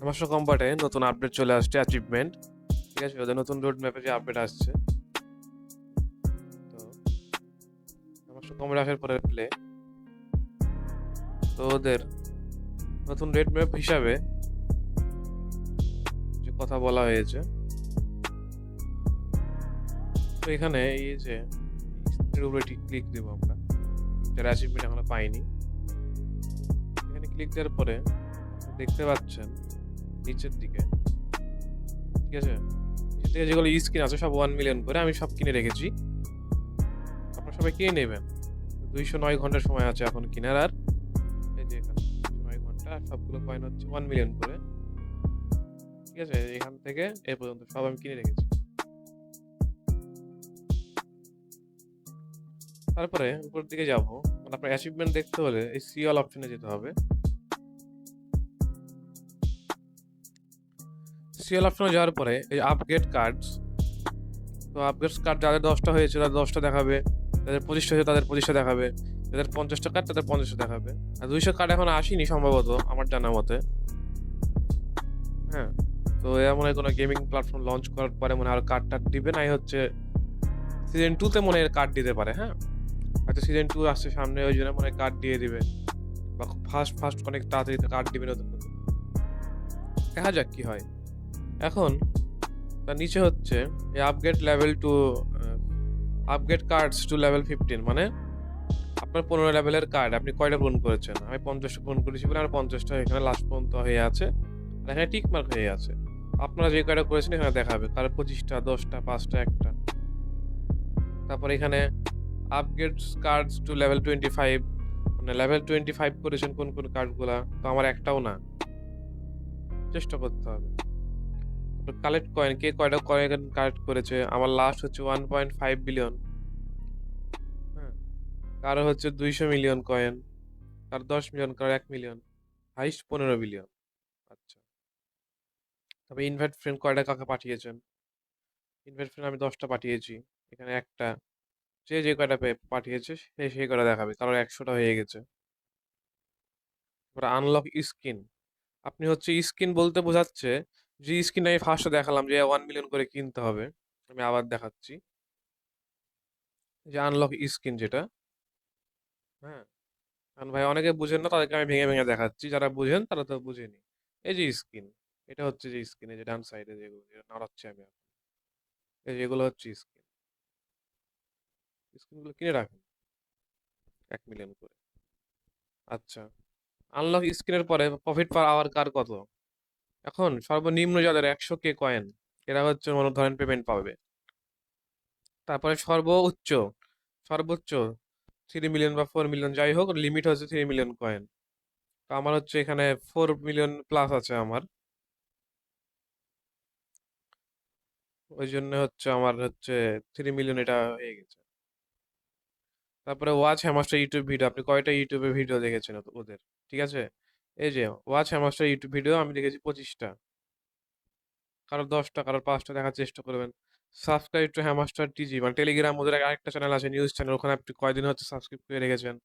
আমার কম্বাটে নতুন আপডেট চলে আসছে অ্যাচিভমেন্ট। ঠিক আছে, ওদের নতুন রোড ম্যাপে যে আপডেট আসছে, তো আমার কম্বাট আসার পরে প্লে, তো ওদের নতুন রেড ম্যাপ হিসাবে যে কথা বলা হয়েছে, তো এখানে এই যে স্ক্রিনের উপরে ক্লিক দিব আমরা, যারা অ্যাচিভমেন্ট এখনো পাইনি। এখানে ক্লিক দেওয়ার পরে দেখতে পাচ্ছেন নিচের দিকে, ঠিক আছে, নিচের দিকে যেগুলো স্কিন আছে সব 1 মিলিয়ন করে আমি সব কিনে রেখেছি। আপনারা সবাই কিনে নেবেন। 209 ঘন্টা সময় আছে এখন কিনার। আর এই যে এখানে 209 ঘন্টা, আর সবগুলো কয়েন হচ্ছে 1 মিলিয়ন করে। ঠিক আছে, এখান থেকে এ পর্যন্ত সব আমি কিনে রেখেছি। তারপরে উপর দিকে যাব, মানে আপনার অ্যাচিভমেন্ট দেখতে হলে এই সি অল অপশনে যেতে হবে। সি অল অপশনে যাওয়ার পরে এই আপগ্রেড কার্ডস, তো আপগ্রেড কার্ড যাদের 10টা হয়েছে তাদের 10টা দেখাবে, যাদের 25টা হয়েছে তাদের 25টা দেখাবে, যাদের 50টা কার্ড তাদের 50টা দেখাবে। আর 200 কার্ড এখন আসেনি সম্ভবত আমার জানা মতে। হ্যাঁ, তো এমন কোনো গেমিং প্ল্যাটফর্ম লঞ্চ করার পরে মনে হয় আর কার্ড টার্ড দিবে, নাই হচ্ছে সিজন 2-তে মনে হয় কার্ড দিতে পারে। হ্যাঁ, হয়তো সিজন 2 আসছে সামনে, ওই জন্য মনে হয় কার্ড দিয়ে দিবে, বা খুব ফাস্ট ফাস্ট অনেক তাড়াতাড়ি কার্ড দিবে নতুন নতুন। দেখা যাক কি হয়। এখন তার নিচে হচ্ছে এই আপগ্রেড কার্ডস টু লেভেল 15, মানে আপনার 15 লেভেলের কার্ড আপনি কয়টা পূরণ করেছেন। আমি 50টা পূরণ করেছি বলে আমার 50টা এখানে লাস্ট পর্যন্ত হয়ে আছে, আর এখানে টিক মার্ক হয়ে আছে। আপনারা যে কয়টা করেছেন এখানে দেখাবে, কারো 25টা, 10টা, 5টা, একটা। তারপর এখানে আপগ্রেড কার্ডস টু লেভেল 25, মানে লেভেল 25 করেছেন কোন কোন কার্ডগুলা, তো আমার একটাও না, চেষ্টা করতে হবে। কালেক্ট কয়েন, কে কয়টা কয়েন কালেক্ট করেছে, আমার লাস্ট হচ্ছে 1.5 বিলিয়ন। হ্যাঁ, কারো হচ্ছে 200 মিলিয়ন কয়েন, কারো 10 মিলিয়ন, কারো 1 মিলিয়ন, হাইস্ট 15 বিলিয়ন। আচ্ছা, তবে ইনভাইট ফ্রেন্ড কয়টা কাকে পাঠিয়েছেন? ইনভাইট ফ্রেন্ড আমি 10টা পাঠিয়েছি, এখানে একটা। যে যে কয়টা পাঠিয়েছে সে সেই কয়টা দেখাবে, কারোর 100টা হয়ে গেছে। তারপরে আনলক স্কিন, আপনি হচ্ছে স্কিন বলতে বোঝাচ্ছে যে স্কিন আমি ফার্স্টে দেখালাম যে 1 মিলিয়ন করে কিনতে হবে, আমি আবার দেখাচ্ছি যে আনলক স্কিন যেটা। হ্যাঁ, কারণ ভাই অনেকে বুঝেন না, তাদেরকে আমি ভেঙে ভেঙে দেখাচ্ছি, যারা বুঝেন তারা তো বুঝেনি। এই যে স্কিন, এটা হচ্ছে যে স্কিনে যে ডান সাইডে যেগুলো যেটা নাড়াচ্ছি আমি এখন, এই যে এগুলো হচ্ছে স্কিন। স্কিনগুলো কিনে রাখেন 1 মিলিয়ন করে। আচ্ছা, আনলক স্কিনের পরে প্রফিট পার আওয়ার কার কত? এখন সর্বনিম্ন যাদের 100K কয়েন, এরা হচ্ছে মনে ধরেন পেমেন্ট পাবে। তারপরে সর্বোচ্চ 3 মিলিয়ন বা 4 মিলিয়ন, যাই হোক লিমিট হচ্ছে 3 মিলিয়ন কয়েন। তো আমার হচ্ছে এখানে 4 মিলিয়ন প্লাস আছে আমার, ওই জন্য হচ্ছে আমার হচ্ছে 3 মিলিয়ন এটা হয়ে গেছে। তারপরে ওয়াচ হ্যামাস্টার ইউটিউব ভিডিও, আপনি কয়টা ইউটিউবে ভিডিও দেখেছেন ওদের? ঠিক আছে, এই যে ওয়াচ হ্যামাস্টার ইউটিউব ভিডিও আমি দেখেছি 25টা, কারো 10টা, কারো 5টা দেখার চেষ্টা করবেন। সাবস্ক্রাইব টু হ্যামাস্টার টিজি, মানে টেলিগ্রাম ওদের আরেকটা চ্যানেল আছে, নিউজ চ্যানেল, ওখানে আপনি কয়দিন হচ্ছে সাবস্ক্রাইব করে রেখেছেন।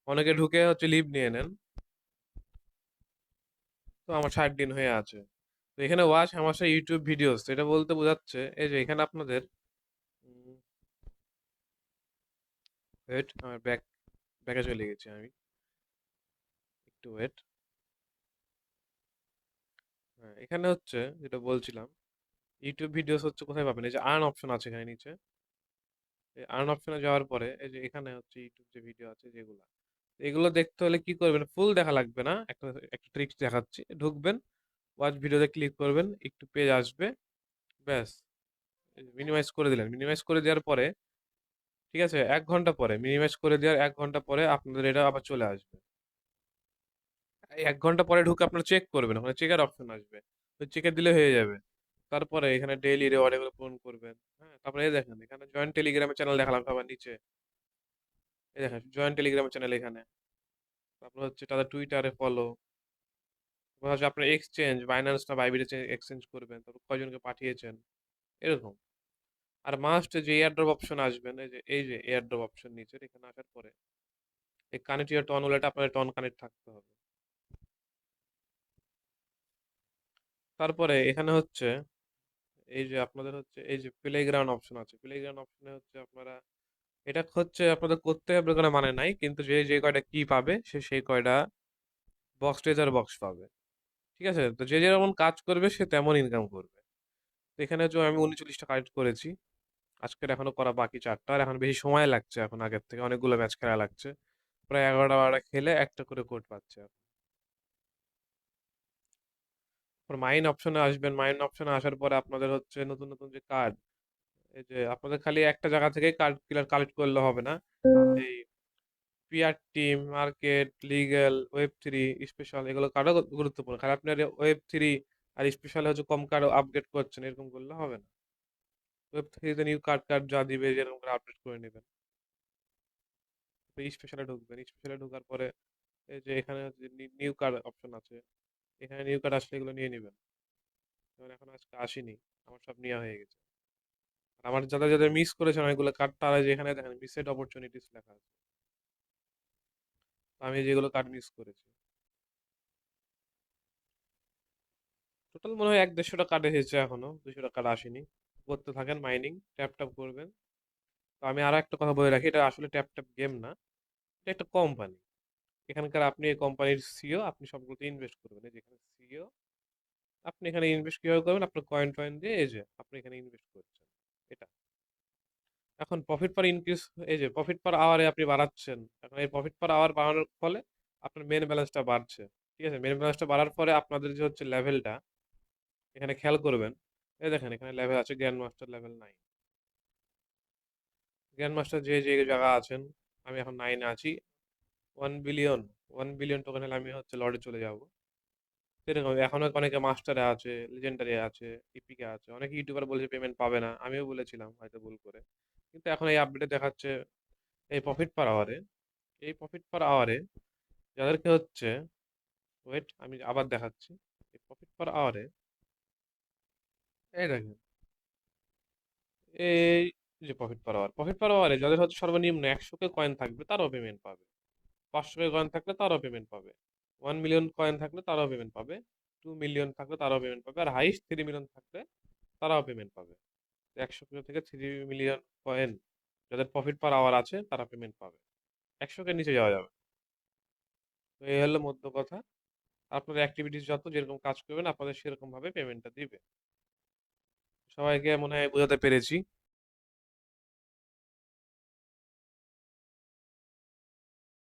অনেকে ঢুকে হচ্ছে লিভ নিয়ে নেন, তো আমার 60 দিন হয়ে আছে। তো এখানে ওয়াচ হ্যামাস্টার ইউটিউব ভিডিওস, এটা বলতে বোঝাচ্ছে এই যে এখানে আপনাদের ওয়েট, আমার ব্যাকে চলে গেছি আমি, একটু ওয়েট। হ্যাঁ, এখানে হচ্ছে যেটা বলছিলাম, ইউটিউব ভিডিওস হচ্ছে কোথায় পাবেন, এই যে আর্ন অপশন আছে এখানে নিচে। এই আর্ন অপশনে যাওয়ার পরে এই যে এখানে হচ্ছে ইউটিউব যে ভিডিও আছে যেগুলো, এগুলো দেখতে হলে কি করবেন, ফুল দেখা লাগবে না, একটা একটা ট্রিক্স দেখাচ্ছি। ঢুকবেন, ওয়াচ ভিডিওতে ক্লিক করবেন, একটু পেজ আসবে, ব্যাস মিনিমাইজ করে দিলেন। মিনিমাইজ করে দেওয়ার পরে, ঠিক আছে, 1 ঘন্টা পরে, মিনিমাইজ করে দেওয়ার 1 ঘন্টা পরে আপনাদের এটা আবার চলে আসবে। এই 1 ঘন্টা পরে ঢুকে আপনারা চেক করবেন, ওখানে চেকের অপশন আসবে, তো চেকে দিলে হয়ে যাবে। তারপরে এখানে ডেইলি রিওয়ার্ড এগুলো পূরণ করবেন। হ্যাঁ, তারপরে এই দেখেন এখানে জয়েন্ট টেলিগ্রামের চ্যানেল দেখালাম সবার নিচে, এই দেখেন জয়েন্ট টেলিগ্রামের চ্যানেল এখানে। তারপর হচ্ছে তাদের টুইটারে ফলো, হচ্ছে আপনার এক্সচেঞ্জ বাইন্যান্স না বাইবিটে এক্সচেঞ্জ করবেন, তারপর কয়জনকে পাঠিয়েছেন, এরকম। আর মাস্ট যে এয়ারড্রপ অপশন আসবেন, এই যে এয়ারড্রপ অপশন নিচে এখানে আসার পরে এই কানেক্ট ইয়ার টন ওয়ালেটে আপনার টন কানেক্ট থাকতে হবে। তারপরে এখানে হচ্ছে এই যে আপনাদের হচ্ছে এই যে প্লেগ্রাউন্ড অপশন আছে, প্লেগ্রাউন্ড অপশনে হচ্ছে আপনারা এটা হচ্ছে আপনাদের করতে হবে কোনো মানে নাই, কিন্তু যে যে কয়টা কি পাবে সে সেই কয়টা বক্স ট্রেজার বক্স পাবে। ঠিক আছে, তো যে যেমন কাজ করবে সে তেমন ইনকাম করবে। তো এখানে যে আমি 39টা কালেক্ট করেছি, আজকের এখনো করা বাকি 4টা, আর এখন বেশি সময় লাগছে, এখন আগের থেকে অনেকগুলো ম্যাচ খেলা লাগছে, প্রায় 11টা 12টা খেলে একটা করে কোড পাচ্ছে এখন। মাইন অপশনে আসবেন, মাইন অপশনে আসার পরে আপনাদের হচ্ছে নতুন নতুন যে কার্ড, এই যে আপনাদের খালি একটা জায়গা থেকে কার্ড কিলার কালেক্ট করলে হবে না। এই PR team, market, legal, web 3, special, এগুলো কার্ডও গুরুত্বপূর্ণ। খালি আপনার ওয়েব 3 আর স্পেশাল হচ্ছে কম কার্ড আপগ্রেড করছেন এরকম করলে হবে না। ওয়েব 3 তে নিউ কার্ড কার্ড যা দিবে যেরকম করে আপডেট করে নেবেন। তো স্পেশালে ঢুকবেন, স্পেশালে ঢোকার পরে এই যে এখানে হচ্ছে নিউ কার্ড অপশন আছে, এখানে নিউ কার্ড আসলে এগুলো নিয়ে নেবেন। যেমন এখন আজকে আসেনি, আমার সব নেওয়া হয়ে গেছে। আর আমার যাদের যাদের মিস করেছেন অনেকগুলো কার্ড, তারা যে এখানে দেখেন মিসেড অপরচুনিটিস লেখা আছে, তো আমি যেগুলো কার্ড মিস করেছি টোটাল মনে হয় 100-150টা কার্ড এসেছে, এখনো 200টা কার্ড আসেনি। করতে থাকেন মাইনিং, ট্যাপ ট্যাপ করবেন। তো আমি আরো একটা কথা বলে রাখি, এটা আসলে ট্যাপ ট্যাপ গেম না, এটা একটা কোম্পানি। এখানকার আপনি এই কোম্পানির সিও, আপনি সবগুলোতে ইনভেস্ট করবেন। এই যেখানে সিও, আপনি এখানে ইনভেস্ট কিভাবে করবেন, আপনার কয়েন টয়েন দিয়ে এই যে আপনি এখানে ইনভেস্ট করছেন এটা। এখন প্রফিট পার ইনক্রিজ, এই যে প্রফিট পার আওয়ারে আপনি বাড়াচ্ছেন, এখন এই প্রফিট পার আওয়ার বাড়ানোর ফলে আপনার মেন ব্যালেন্সটা বাড়ছে। ঠিক আছে, মেন ব্যালেন্সটা বাড়ার পরে আপনাদের যে হচ্ছে লেভেলটা, এখানে খেয়াল করবেন, এই দেখেন এখানে লেভেল আছে grand master level 9। Grand master যে যে জায়গা আছেন, আমি এখন 9-এ আছি। 1 বিলিয়ন, 1 বিলিয়ন টোকেন হলে আমি হচ্ছে লর্ডে চলে যাব। সেরকম এখনো অনেকে মাস্টারে আছে, লিজেন্ডারি আছে, ইপিকে আছে, অনেকে ইউটিউবার বলেছে পেমেন্ট পাবে না, আমিও বলেছিলাম হয়তো ভুল করে। কিন্তু এখন এই আপডেটে দেখাচ্ছে এই প্রফিট পার আওয়ারে, এই প্রফিট পার আওয়ারে যাদেরকে হচ্ছে, ওয়েট আমি আবার দেখাচ্ছি, এই প্রফিট পার আওয়ারে এই দেখেন, এই যে প্রফিট পার আওয়ারে যাদের হচ্ছে সর্বনিম্ন 100 কে কয়েন থাকবে তারাও পেমেন্ট পাবে, 500 কে কয়েন থাকলে তারাও পেমেন্ট পাবে, 1 মিলিয়ন কয়েন থাকলে তারাও পেমেন্ট পাবে, 2 মিলিয়ন থাকলে তারাও পেমেন্ট পাবে, আর হাইস্ট 3 মিলিয়ন থাকলে তারাও পেমেন্ট পাবে। 100 থেকে 3 মিলিয়ন কয়েন যাদের প্রফিট পার আওয়ার আছে তারা পেমেন্ট পাবে, 100 কে নিচে যাওয়া যাবে। তো এই হলো মধ্য কথা। আপনার অ্যাক্টিভিটিস যত যেরকম কাজ করবেন আপনাদের সেরকম ভাবে পেমেন্টটা দিবে। সবাইকে মনে হয় বোঝাতে পেরেছি।